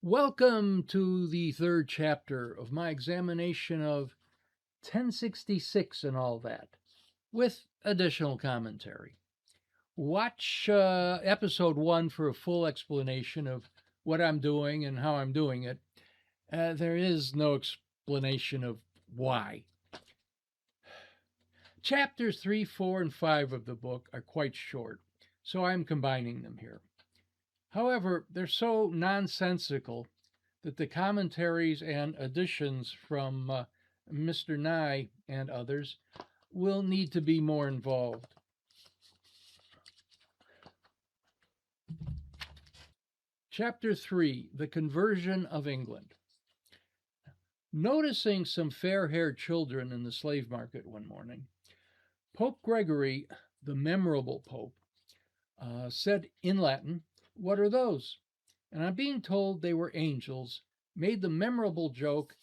Welcome to the third chapter of my examination of 1066 and all that, with additional commentary. Watch episode 1 for a full explanation of what I'm doing and how I'm doing it. There is no explanation of why. Chapters 3, 4, and 5 of the book are quite short, so I'm combining them here. However, they're so nonsensical that the commentaries and additions from Mr. Nye and others will need to be more involved. Chapter 3, The Conversion of England. Noticing some fair-haired children in the slave market one morning, Pope Gregory, the memorable pope, said in Latin, "What are those?" And on being told they were angels, made the memorable joke,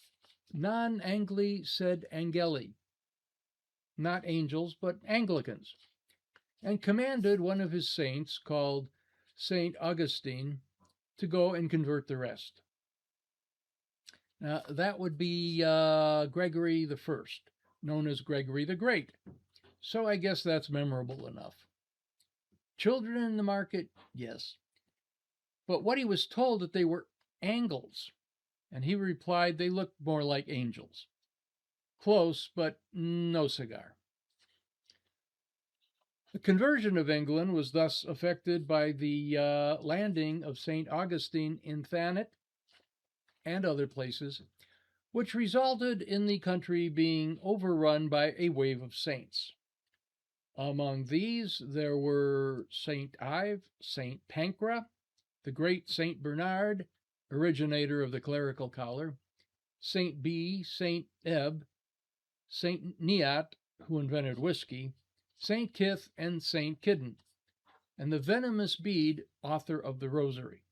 "Non Angli sed angeli," not angels, but Anglicans, and commanded one of his saints, called St. Augustine, to go and convert the rest. Now, that would be Gregory the First, known as Gregory the Great. So I guess that's memorable enough. Children in the market, yes. But what he was told that they were angles, and he replied they looked more like angels. Close, but no cigar. The conversion of England was thus affected by the landing of St. Augustine in Thanet and other places, which resulted in the country being overrun by a wave of saints. Among these, there were St. Ive, St. Pancras, the great St. Bernard, originator of the clerical collar, St. Bede, St. Ebb, St. Neot, who invented whiskey, St. Kith, and St. Kidden, and the venomous Bede, author of the Rosary.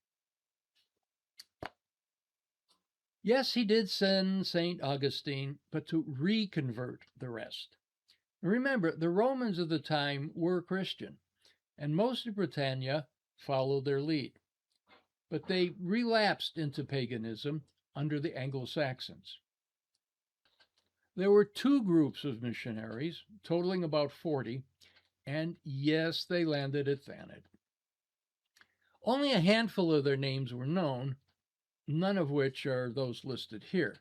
Yes, he did send St. Augustine, but to reconvert the rest. Remember, the Romans of the time were Christian, and most of Britannia followed their lead. But they relapsed into paganism under the Anglo-Saxons. There were two groups of missionaries, totaling about 40, and yes, they landed at Thanet. Only a handful of their names were known, none of which are those listed here.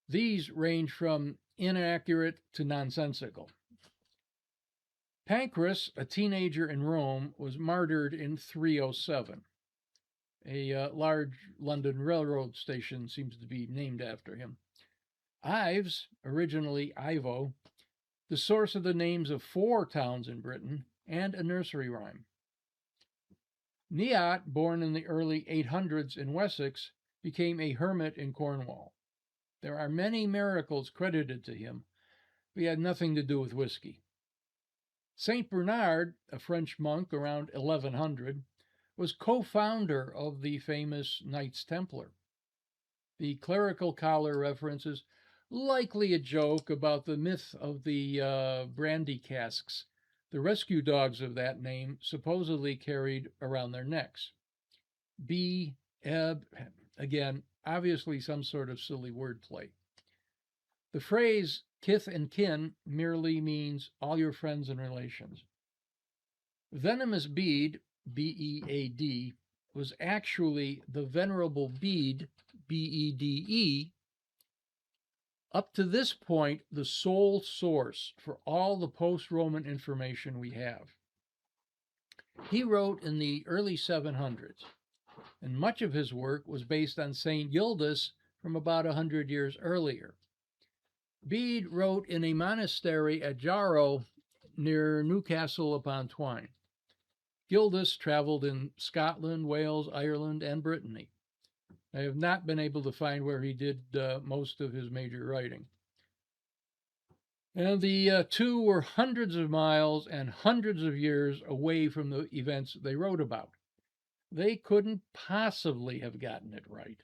These range from inaccurate to nonsensical. Pancras, a teenager in Rome, was martyred in 307. A large London railroad station seems to be named after him. Ives, originally Ivo, the source of the names of 4 towns in Britain, and a nursery rhyme. Neot, born in the early 800s in Wessex, became a hermit in Cornwall. There are many miracles credited to him, but he had nothing to do with whiskey. St. Bernard, a French monk around 1100, was co-founder of the famous Knights Templar. The clerical collar reference is likely a joke about the myth of the brandy casks the rescue dogs of that name supposedly carried around their necks. Again, obviously some sort of silly wordplay. The phrase kith and kin merely means all your friends and relations. Venomous Bede, B-E-A-D, was actually the Venerable Bede, B-E-D-E, up to this point, the sole source for all the post-Roman information we have. He wrote in the early 700s, and much of his work was based on St. Gildas from about 100 years earlier. Bede wrote in a monastery at Jarrow near Newcastle upon Tyne. Gildas traveled in Scotland, Wales, Ireland, and Brittany. I have not been able to find where he did most of his major writing. And the two were hundreds of miles and hundreds of years away from the events they wrote about. They couldn't possibly have gotten it right.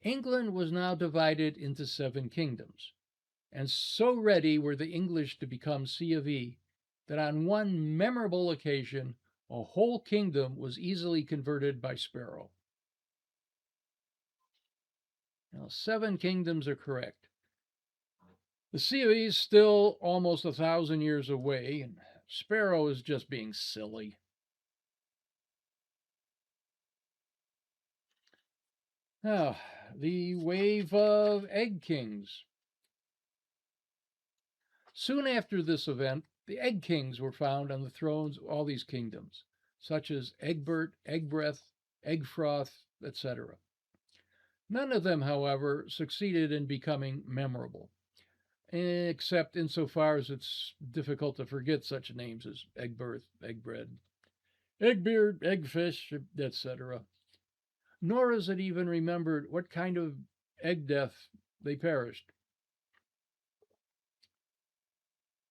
England was now divided into 7 kingdoms, and so ready were the English to become C of E that on one memorable occasion, A whole kingdom was easily converted by Sparrow. Now, 7 kingdoms are correct. The sea is still almost 1,000 years away, and Sparrow is just being silly. Now, the wave of egg kings. Soon after this event, the egg kings were found on the thrones of all these kingdoms, such as Egbert, Egbreath, Eggfroth, etc. None of them, however, succeeded in becoming memorable, except insofar as it's difficult to forget such names as Egbert, Eggbread, Eggbeard, Eggfish, etc. Nor is it even remembered what kind of egg death they perished.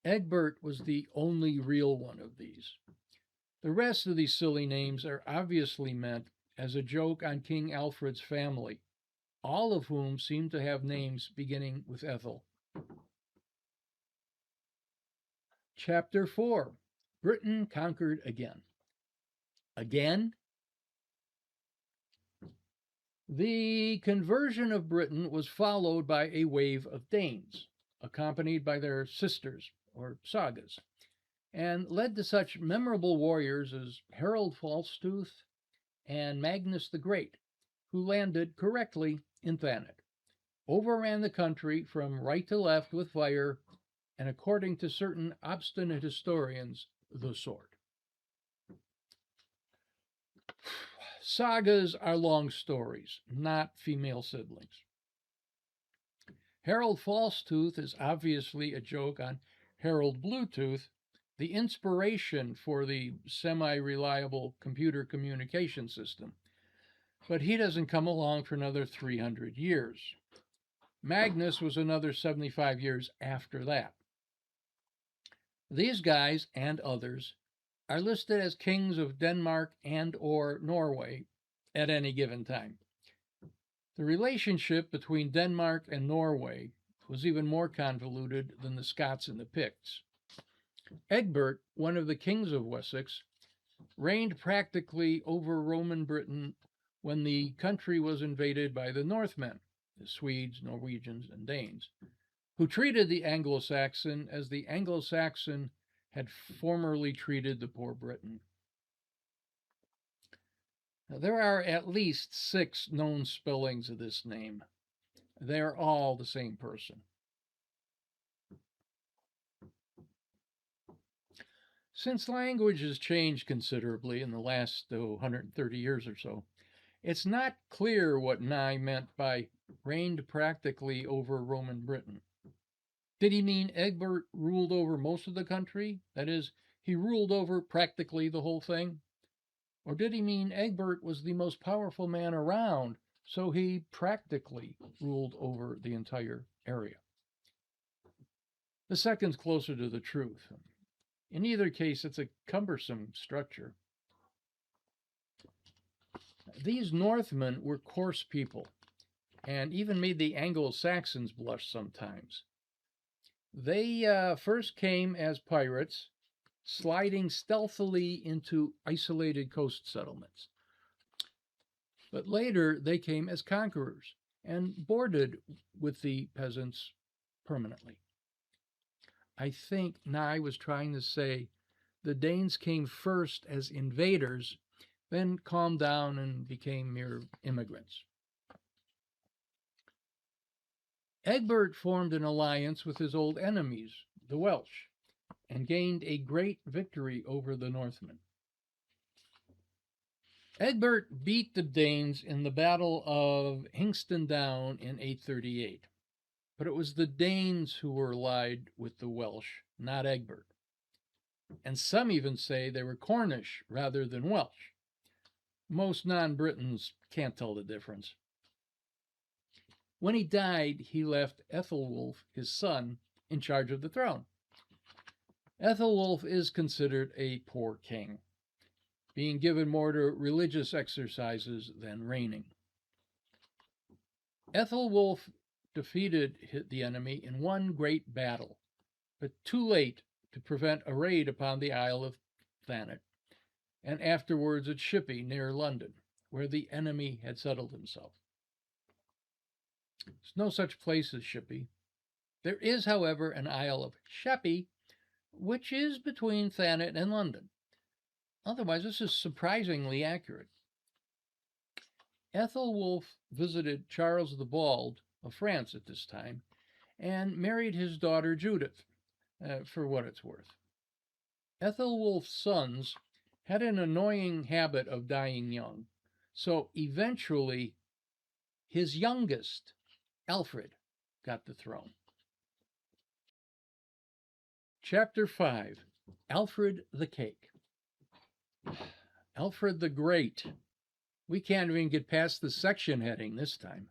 Egbert was the only real one of these. The rest of these silly names are obviously meant as a joke on King Alfred's family, all of whom seem to have names beginning with Ethel. Chapter 4. Britain conquered again. Again? The conversion of Britain was followed by a wave of Danes, accompanied by their sisters, or sagas, and led to such memorable warriors as Harold Falstooth and Magnus the Great, who landed correctly in Thanet, overran the country from right to left with fire, and according to certain obstinate historians, the sword. Sagas are long stories, not female siblings. Harold Falstooth is obviously a joke on Harold Bluetooth, the inspiration for the semi-reliable computer communication system. But he doesn't come along for another 300 years. Magnus was another 75 years after that. These guys and others are listed as kings of Denmark and or Norway at any given time. The relationship between Denmark and Norway was even more convoluted than the Scots and the Picts. Egbert, one of the kings of Wessex, reigned practically over Roman Britain when the country was invaded by the Northmen, the Swedes, Norwegians, and Danes, who treated the Anglo-Saxon as the Anglo-Saxon had formerly treated the poor Briton. Now, there are at least 6 known spellings of this name. They are all the same person. Since language has changed considerably in the last 130 years or so, it's not clear what Nye meant by reigned practically over Roman Britain. Did he mean Egbert ruled over most of the country? That is, he ruled over practically the whole thing? Or did he mean Egbert was the most powerful man around, so he practically ruled over the entire area? The second's closer to the truth. In either case, it's a cumbersome structure. These Northmen were coarse people, and even made the Anglo-Saxons blush sometimes. They first came as pirates, sliding stealthily into isolated coast settlements. But later they came as conquerors and boarded with the peasants permanently. I think Nye was trying to say the Danes came first as invaders, then calmed down and became mere immigrants. Egbert formed an alliance with his old enemies, the Welsh, and gained a great victory over the Northmen. Egbert beat the Danes in the Battle of Hingston Down in 838, but it was the Danes who were allied with the Welsh, not Egbert. And some even say they were Cornish rather than Welsh. Most non-Britons can't tell the difference. When he died, he left Ethelwulf, his son, in charge of the throne. Ethelwulf is considered a poor king, being given more to religious exercises than reigning. Ethelwulf defeated the enemy in one great battle, but too late to prevent a raid upon the Isle of Thanet, and afterwards at Shippey near London, where the enemy had settled himself. There's no such place as Shippey. There is, however, an Isle of Sheppey, which is between Thanet and London. Otherwise, this is surprisingly accurate. Ethelwulf visited Charles the Bald of France at this time and married his daughter Judith, for what it's worth. Ethelwulf's sons had an annoying habit of dying young, so eventually his youngest, Alfred, got the throne. Chapter 5, Alfred the Cake. Alfred the Great. We can't even get past the section heading this time.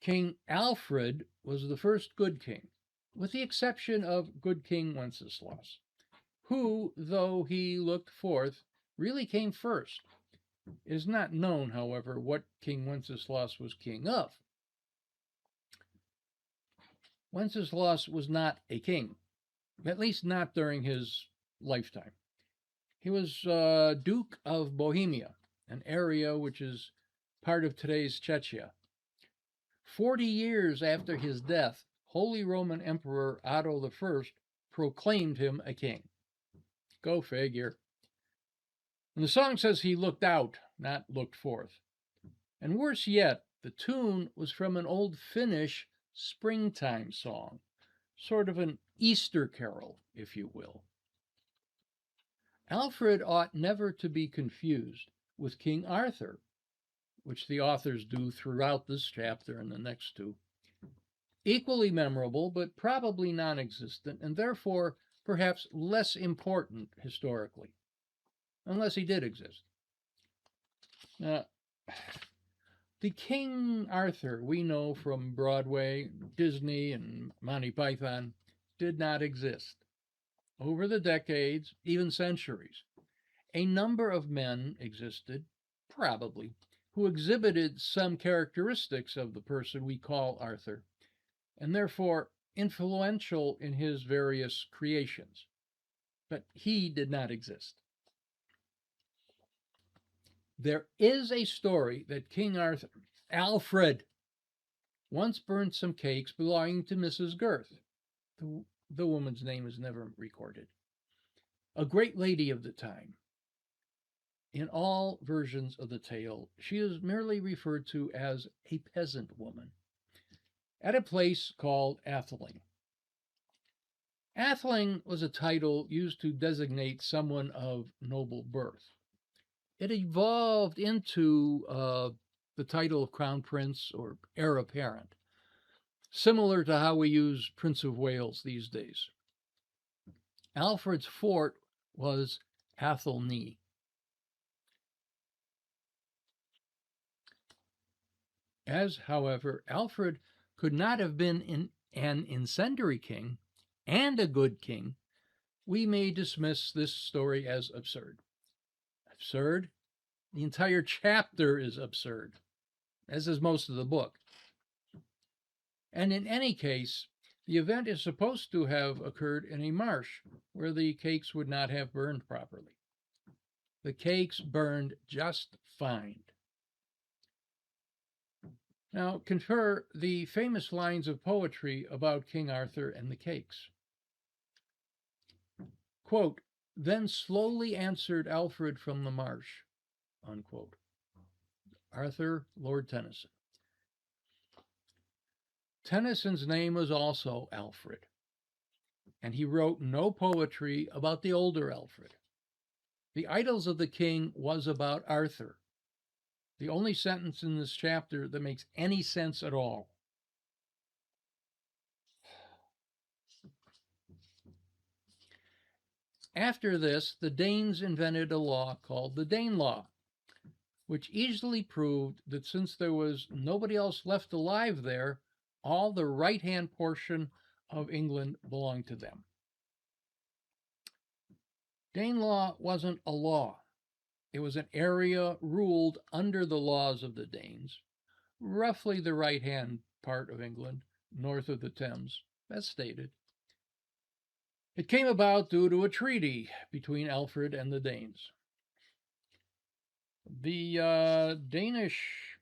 King Alfred was the first good king, with the exception of good King Wenceslas, who, though he looked fourth, really came first. It is not known, however, what King Wenceslas was king of. Wenceslas was not a king, at least not during his lifetime. He was Duke of Bohemia, an area which is part of today's Czechia. 40 years after his death, Holy Roman Emperor Otto I proclaimed him a king. Go figure. And the song says he looked out, not looked forth. And worse yet, the tune was from an old Finnish springtime song, sort of an Easter carol, if you will. Alfred ought never to be confused with King Arthur, which the authors do throughout this chapter and the next two. Equally memorable, but probably non-existent, and therefore perhaps less important historically, unless he did exist. Now, the King Arthur we know from Broadway, Disney, and Monty Python did not exist. Over the decades, even centuries, a number of men existed, probably, who exhibited some characteristics of the person we call Arthur, and therefore influential in his various creations. But he did not exist. There is a story that King Arthur, Alfred, once burned some cakes belonging to Mrs. Girth. The woman's name is never recorded. A great lady of the time. In all versions of the tale, she is merely referred to as a peasant woman, at a place called Atheling. Atheling was a title used to designate someone of noble birth. It evolved into the title of Crown Prince or Heir Apparent, similar to how we use Prince of Wales these days. Alfred's fort was Athelney. As, however, Alfred could not have been an incendiary king and a good king, we may dismiss this story as absurd. Absurd? The entire chapter is absurd, as is most of the book. And in any case, the event is supposed to have occurred in a marsh where the cakes would not have burned properly. The cakes burned just fine. Now, confer the famous lines of poetry about King Arthur and the cakes. Quote, "Then slowly answered Alfred from the marsh," unquote. Arthur Lord Tennyson. Tennyson's name was also Alfred, and he wrote no poetry about the older Alfred. The Idylls of the King was about Arthur, the only sentence in this chapter that makes any sense at all. After this, the Danes invented a law called the Danelaw, which easily proved that since there was nobody else left alive there, all the right-hand portion of England belonged to them. Danelaw wasn't a law. It was an area ruled under the laws of the Danes, roughly the right-hand part of England, north of the Thames, as stated. It came about due to a treaty between Alfred and the Danes. The Danish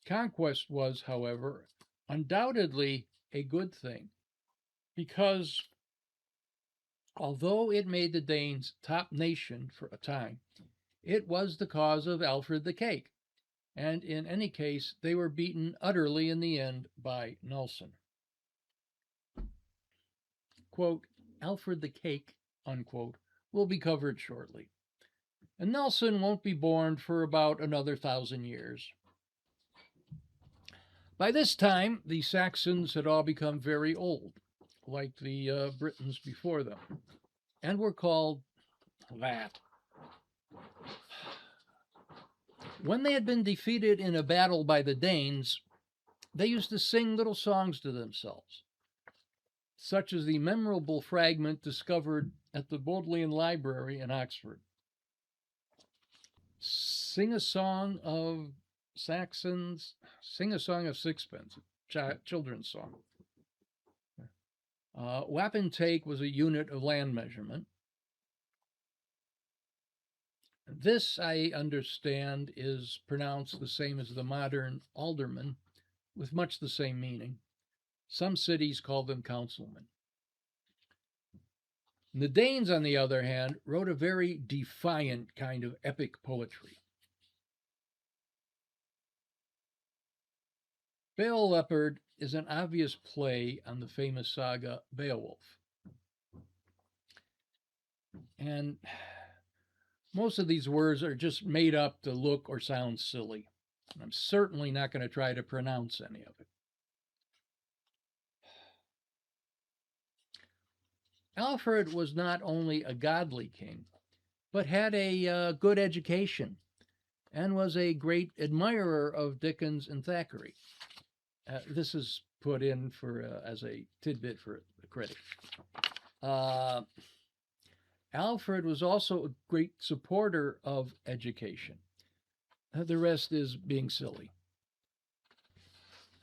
conquest was, however, undoubtedly a good thing because although it made the Danes top nation for a time, it was the cause of Alfred the Cake, and in any case, they were beaten utterly in the end by Nelson. Quote, Alfred the Cake, unquote, will be covered shortly. And Nelson won't be born for about another 1,000 years. By this time, the Saxons had all become very old, like the Britons before them, and were called that. When they had been defeated in a battle by the Danes, they used to sing little songs to themselves, such as the memorable fragment discovered at the Bodleian Library in Oxford. Sing a song of Saxons, sing a song of sixpence, children's song. Wapentake was a unit of land measurement. This, I understand, is pronounced the same as the modern alderman, with much the same meaning. Some cities call them councilmen. The Danes, on the other hand, wrote a very defiant kind of epic poetry. Beowulf is an obvious play on the famous saga Beowulf. And most of these words are just made up to look or sound silly. I'm certainly not going to try to pronounce any of it. Alfred was not only a godly king, but had a good education and was a great admirer of Dickens and Thackeray. This is put in for as a tidbit for the critic. Alfred was also a great supporter of education. The rest is being silly.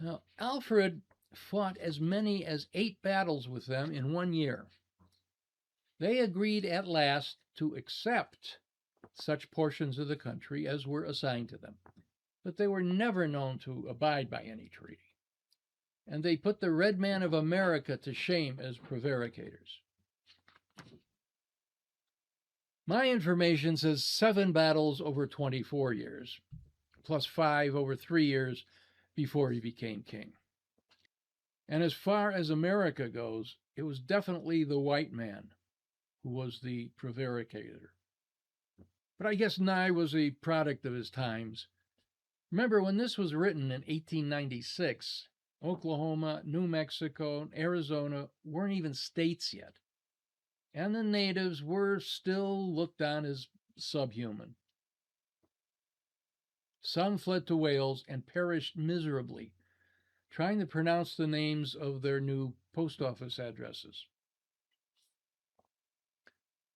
Now, Alfred fought as many as 8 battles with them in 1 year. They agreed at last to accept such portions of the country as were assigned to them, but they were never known to abide by any treaty. And they put the red man of America to shame as prevaricators. My information says 7 battles over 24 years, plus 5 over 3 years before he became king. And as far as America goes, it was definitely the white man who was the prevaricator. But I guess Nye was a product of his times. Remember, when this was written in 1896, Oklahoma, New Mexico, and Arizona weren't even states yet. And the natives were still looked on as subhuman. Some fled to Wales and perished miserably, trying to pronounce the names of their new post office addresses.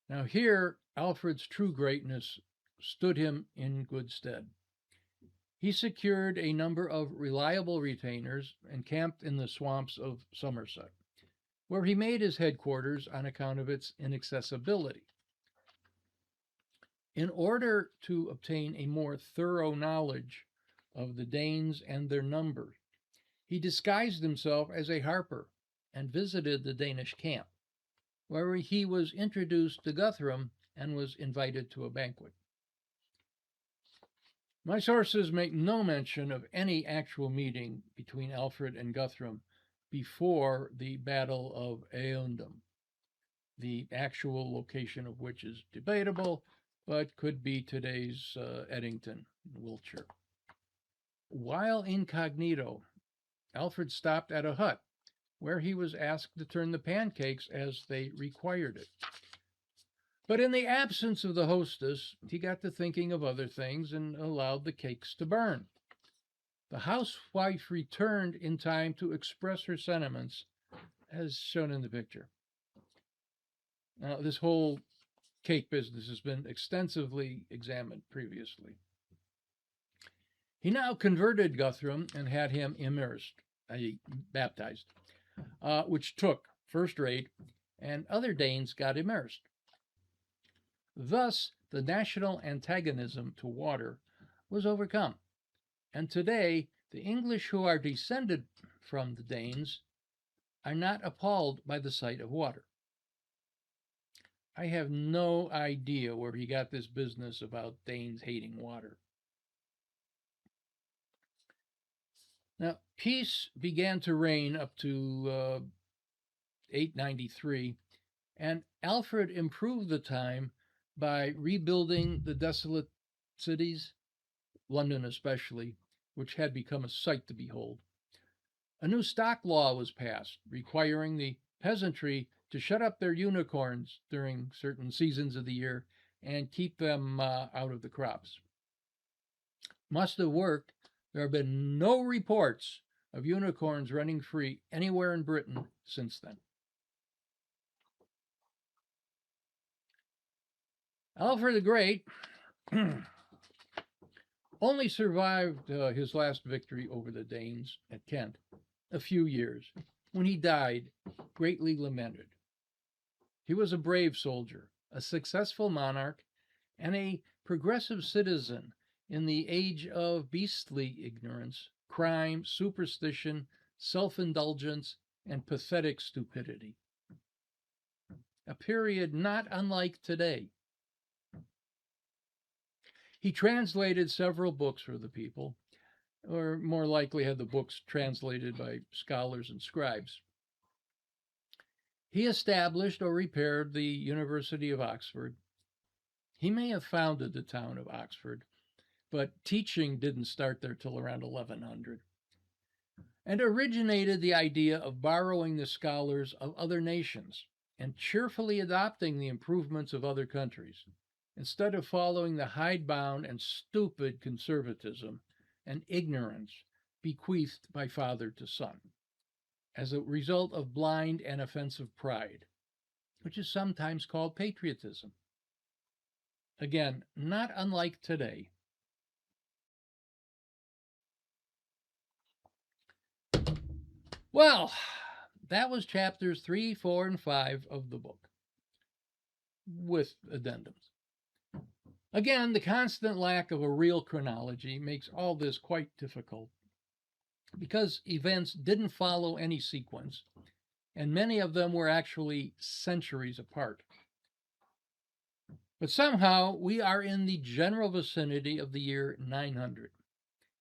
Now here, Alfred's true greatness stood him in good stead. He secured a number of reliable retainers and camped in the swamps of Somerset, where he made his headquarters on account of its inaccessibility. In order to obtain a more thorough knowledge of the Danes and their numbers, he disguised himself as a harper and visited the Danish camp, where he was introduced to Guthrum and was invited to a banquet. My sources make no mention of any actual meeting between Alfred and Guthrum before the Battle of Eundom, the actual location of which is debatable, but could be today's Eddington, Wiltshire. While incognito, Alfred stopped at a hut where he was asked to turn the pancakes as they required it. But in the absence of the hostess, he got to thinking of other things and allowed the cakes to burn. The housewife returned in time to express her sentiments, as shown in the picture. Now, this whole cake business has been extensively examined previously. He now converted Guthrum and had him immersed, i.e., baptized, which took first rate and other Danes got immersed. Thus, the national antagonism to water was overcome, and today the English who are descended from the Danes are not appalled by the sight of water. I have no idea where he got this business about Danes hating water. Now, peace began to reign up to 893, and Alfred improved the time by rebuilding the desolate cities, London especially, which had become a sight to behold. A new stock law was passed, requiring the peasantry to shut up their unicorns during certain seasons of the year and keep them out of the crops. Must have worked. There have been no reports of unicorns running free anywhere in Britain since then. Alfred the Great only survived his last victory over the Danes at Kent a few years, when he died, greatly lamented. He was a brave soldier, a successful monarch, and a progressive citizen in the age of beastly ignorance, crime, superstition, self-indulgence, and pathetic stupidity. A period not unlike today. He translated several books for the people, or more likely had the books translated by scholars and scribes. He established or repaired the University of Oxford. He may have founded the town of Oxford, but teaching didn't start there till around 1100, and originated the idea of borrowing the scholars of other nations and cheerfully adopting the improvements of other countries, instead of following the hidebound and stupid conservatism and ignorance bequeathed by father to son, as a result of blind and offensive pride, which is sometimes called patriotism. Again, not unlike today. Well, that was chapters 3, 4, and 5 of the book, with addendums. Again, the constant lack of a real chronology makes all this quite difficult, because events didn't follow any sequence, and many of them were actually centuries apart. But somehow we are in the general vicinity of the year 900,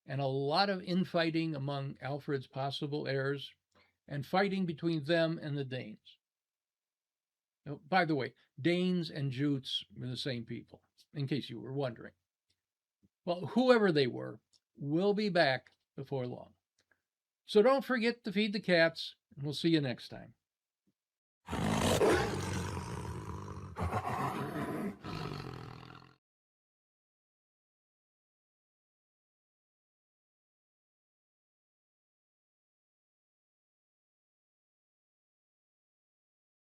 and a lot of infighting among Alfred's possible heirs, and fighting between them and the Danes. Now, by the way, Danes and Jutes were the same people, in case you were wondering. Well, whoever they were, will be back before long. So don't forget to feed the cats, and we'll see you next time.